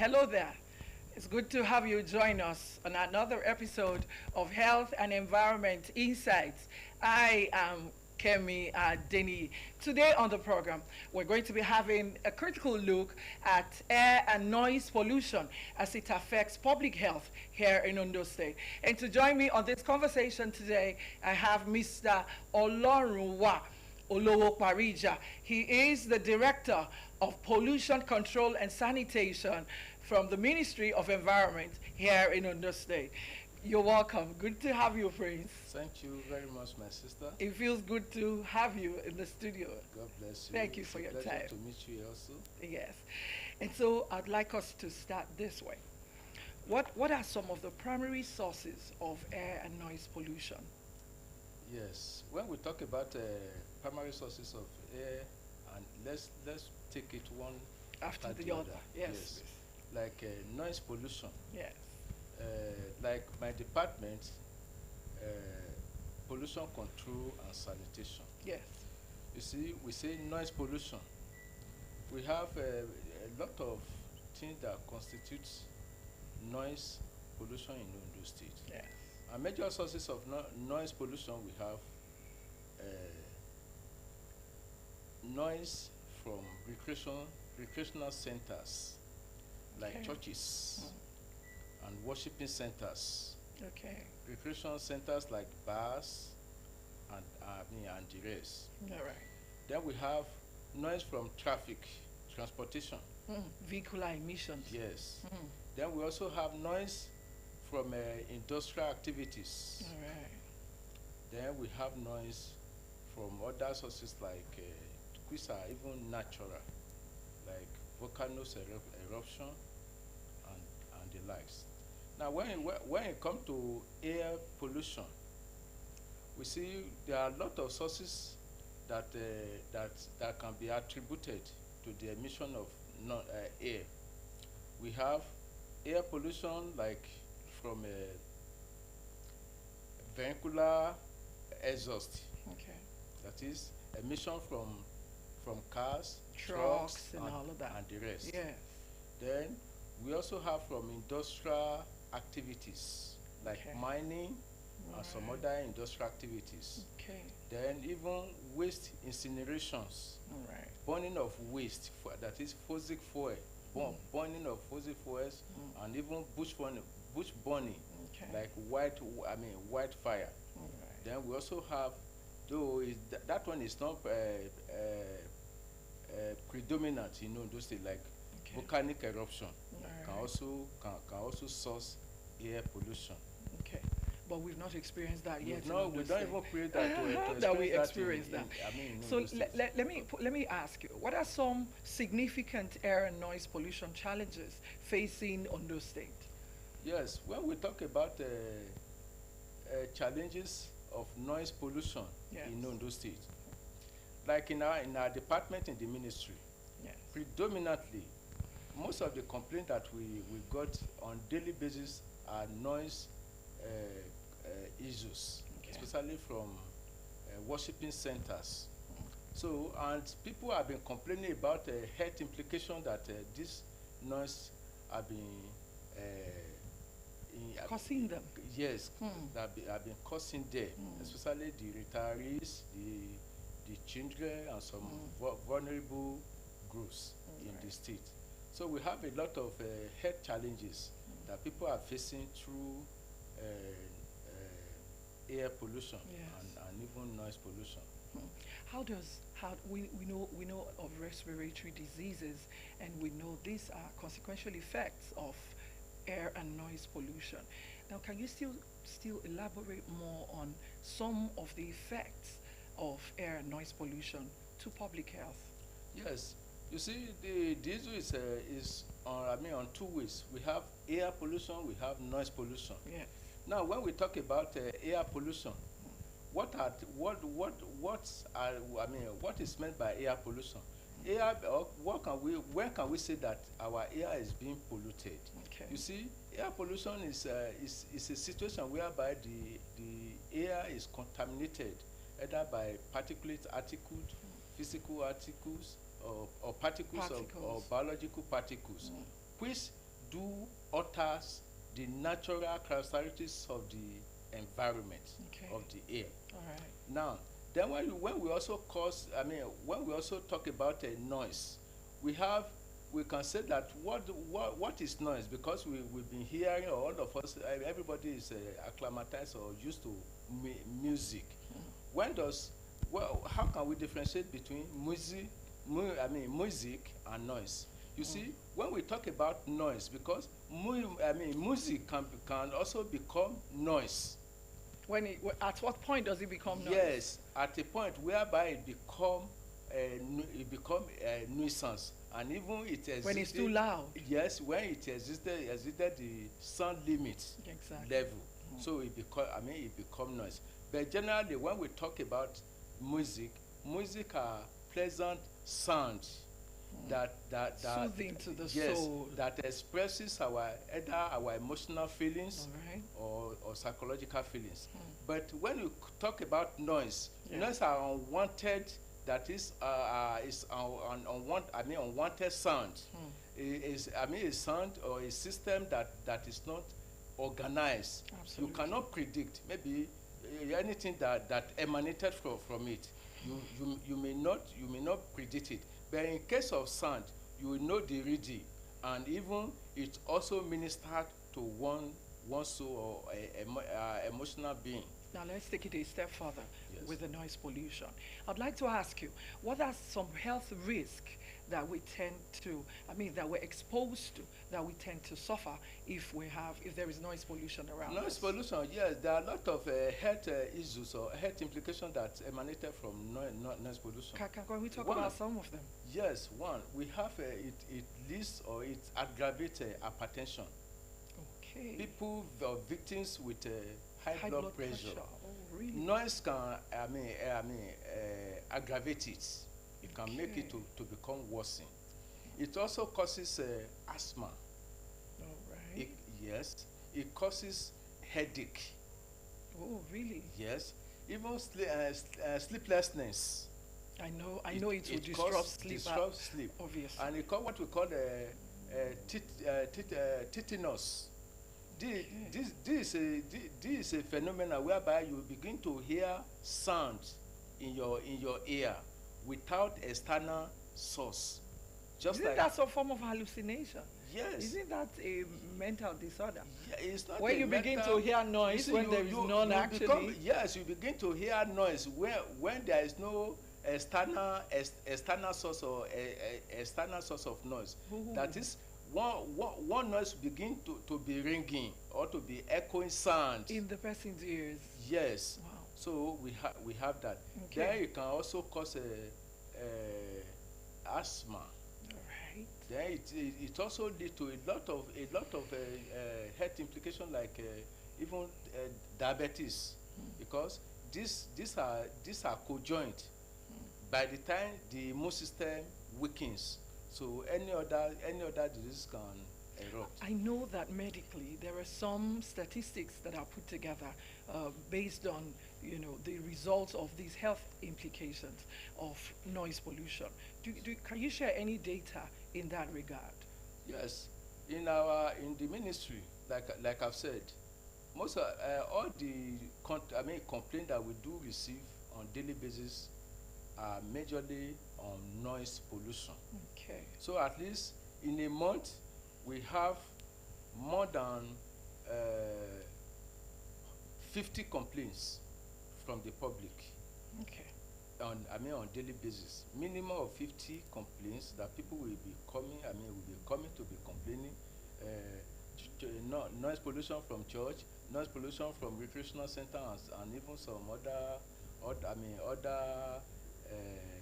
Hello there. It's good to have you join us on another episode of Health and Environment Insights. I am Kemi Deni. Today on the program, we're going to be having a critical look at air and noise pollution as it affects public health here in Ondo State. And to join me on this conversation today, I have Mr. Olorunwa Olowo Parija. He is the Director of Pollution Control and Sanitation from the Ministry of Environment here in Ondo State. You're welcome. Good to have you, Prince. Thank you very much, my sister. It feels good to have you in the studio. God bless you. Thank you for your time. To meet you also. Yes. And so I'd like us to start this way. What are some of the primary sources of air and noise pollution? Yes. When we talk about primary sources of air, and let's take it one After the other. Yes. Like noise pollution. Yes. Like my department, pollution control and sanitation. Yes. You see, we say noise pollution. We have a lot of things that constitutes noise pollution in Ondo State. Yes. And major sources of noise pollution, we have noise from recreational centers like churches and worshiping centers. Okay. Recreational centers like bars and the rest. All right. Then we have noise from traffic, transportation. Vehicular emissions. Yes. Then we also have noise from industrial activities. All right. Then we have noise from other sources like which are even natural, like volcanoes eruption and the likes. Now, when it comes to air pollution, we see there are a lot of sources that can be attributed to the emission of air. We have air pollution like from vehicular exhaust. Okay. That is emission from cars, Trucks and all of that. and the rest. Yes. Then we also have from industrial activities like mining and some other industrial activities. Okay. Then even waste incinerations, All right. burning of waste, that is fossil fuel, burning of fossil fuels, and even bush burning, like white fire. All right. Then we also have, though that one is not predominant in those things like volcanic eruption can also source air pollution. Okay, but we've not experienced that yet. No, we don't even create that that we experience that. So let me ask you, what are some significant air and noise pollution challenges facing Ondo State? Yes, when we talk about challenges of noise pollution in Ondo State, like in our department in the ministry, predominantly, most of the complaints that we got on daily basis are noise issues, especially from worshiping centers. So, and people have been complaining about health implication that this noise have been causing them. Yes, that have been causing them, especially the retirees, the children, and some vulnerable groups in the state. So we have a lot of health challenges that people are facing through air pollution and even noise pollution. How we know of respiratory diseases, and we know these are consequential effects of air and noise pollution. Now, can you still elaborate more on some of the effects of air and noise pollution to public health? Yes, you see, the issue is on two ways. We have air pollution, we have noise pollution. Yeah. Now, when we talk about air pollution, what is meant by air pollution? When can we say that our air is being polluted? Okay. You see, air pollution is a situation whereby the air is contaminated either by particulate particles, physical particles, or particles. Or biological particles, which do alters the natural characteristics of the environment, Okay. of the air. All right. Now, then when we also cause, I mean, when we also talk about a noise, we have, we can say that what is noise, because we've been hearing, or all of us, everybody is acclimatized or used to music. When does, well, how can we differentiate between music and noise? You see, when we talk about noise, because music can also become noise. At what point does it become noise? Yes, at a point whereby it become a nuisance, and even it existed, When it's too loud. Yes, when it exceeded the sound limit Exactly. level, so it become noise. But generally, when we talk about music are pleasant sound that Soothing to the yes, soul. that expresses either our emotional feelings All right. or psychological feelings. But when you talk about noise, Yeah. noise are unwanted, that is unwanted sound. A sound or a system that is not organized. Absolutely. You cannot predict maybe anything that emanated from it. You may not predict it. But in case of sound, you will know the rhythm, and even it also ministered to one soul or a emotional being. Now let's take it a step further. Yes. With the noise pollution. I'd like to ask you, what are some health risks that we tend to, that we're exposed to, that we tend to suffer if there is noise pollution around us? Noise pollution, yes, there are a lot of health issues or health implications that emanated from noise pollution. Can we talk One, about some of them? Yes, one, we have it leads or it aggravates hypertension. Okay. People or victims with high blood pressure. Oh, really? Noise can aggravate it. It can make it Okay. to become worsen. It also causes asthma. All right. Yes, it causes headache. Oh, really? Yes, even sleeplessness. I know it will disrupt sleep. Obviously. And it call what we call tetanus. This is a phenomenon whereby you begin to hear sound in your ear without external source. Isn't that some form of hallucination? Yes. Isn't that a mental disorder? Yeah, it's not When a you begin mental- to hear noise You see, when there is none you actually. yes, you begin to hear noise when there is no external source or external source of noise. Ooh. That is, one noise begin to be ringing or to be echoing sound. In the person's ears. Yes. Wow. So we have that. Okay. Then it can also cause asthma. All right. Then it also lead to a lot of health implications like even diabetes, because these are conjoint. By the time the immune system weakens, so any other disease can erupt. I know that medically there are some statistics that are put together based on the results of these health implications of noise pollution. Can you share any data in that regard? Yes, in the ministry, like I've said, most all the complaints that we do receive on daily basis are majorly on noise pollution. Okay. So at least in a month, we have more than 50 complaints from the public Okay. on daily basis. Minimum of 50 complaints that people will be coming to be complaining. Noise pollution from church, noise pollution from recreational centers, and even some other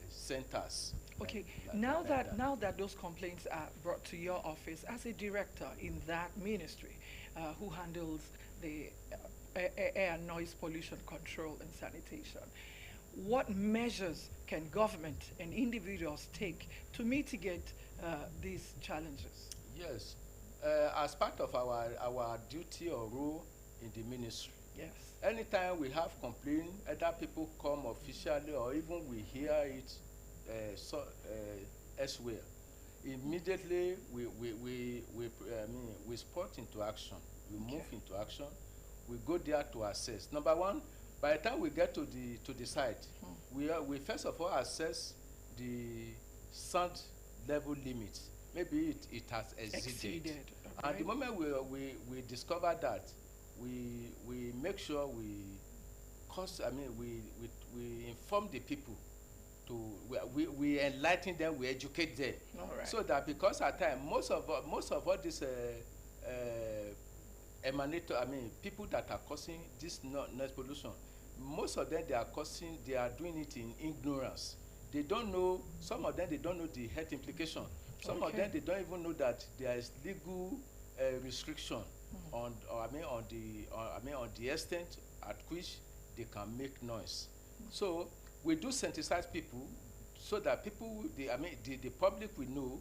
centers. Okay. like Now that. that those complaints are brought to your office as a director in that ministry, who handles the air noise pollution control and sanitation, what measures can government and individuals take to mitigate these challenges? Yes, as part of our duty or role in the ministry, Yes. anytime we have complaint, either people come officially or even we hear it elsewhere, immediately we spot into action. We move Okay. into action. We go there to assess. Number one, by the time we get to the site, we first of all assess the sound level limit. Maybe it has exceeded. Exceeded. And the Okay. moment we discover that, we make sure we inform the people to we enlighten them, we educate them, All right. so that because at times most of all this emanator, people that are causing this noise pollution, most of them they are doing it in ignorance. They don't know, some of them they don't know the health implication. Some of Okay. them they don't even know that there is legal restriction on on the extent at which they can make noise. So we do sensitize people so that the public will know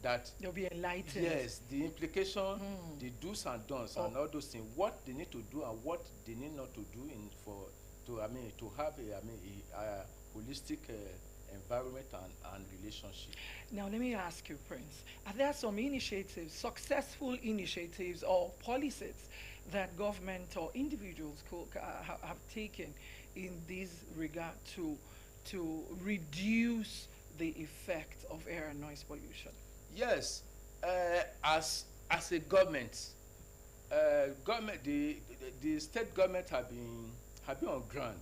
that They'll be enlightened. yes, the implication, the do's and don'ts Oh. and all those things, what they need to do and what they need not to do in for to have a holistic environment and relationship. Now, let me ask you, Prince, are there some initiatives, successful initiatives or policies that government or individuals have taken in this regard to reduce the effect of air and noise pollution? Yes, as a government, government the state government have been on ground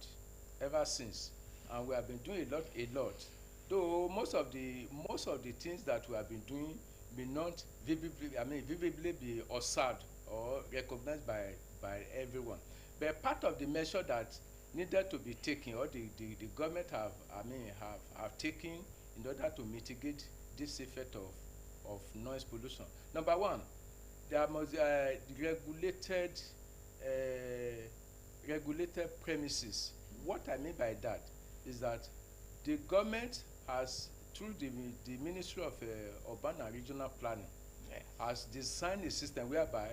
ever since, and we have been doing a lot. Though most of the things that we have been doing may not vividly be observed or recognized by everyone. But part of the measure that needed to be taken, or the government have taken in order to mitigate this effect of noise pollution. Number one, there must uh, regulated premises. What I mean by that is that the government has, through the Ministry of Urban and Regional Planning, Yes. has designed a system whereby,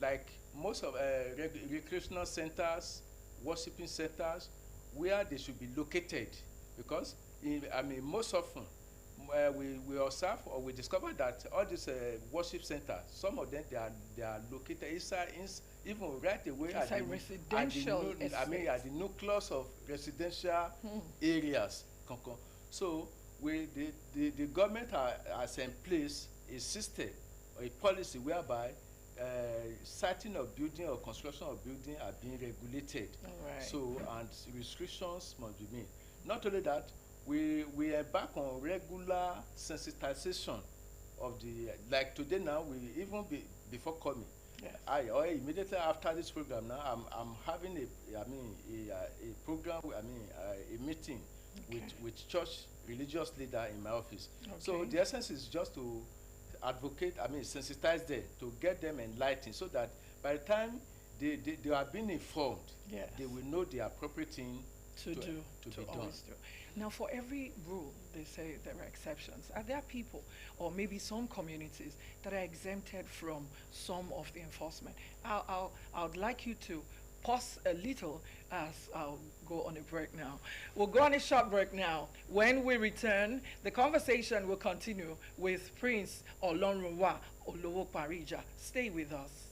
like most of recreational centers, worshiping centers, where they should be located, because most often we observe or we discover that all these worship centers, some of them they are located inside even right away at Inside residential at the nucleus of residential areas. So the government has in place a system or a policy whereby siting of building or construction of building are being regulated. All right. So, and restrictions must be made. Not only that, we embark on regular sensitization of the, like today now, we even before coming, Yes. or immediately after this program now, I'm having a program, a meeting Okay. with church religious leader in my office. So Okay. the essence is just to advocate, sensitize them, to get them enlightened, so that by the time they are being informed, Yes. they will know the appropriate thing to to do, be to done. always do. Now, for every rule, they say there are exceptions. Are there people, or maybe some communities, that are exempted from some of the enforcement? I would like you to pause a little as I'll go on a break now. We'll go on a short break now. When we return, the conversation will continue with Prince Olonrunwa Olowo Parija. Stay with us.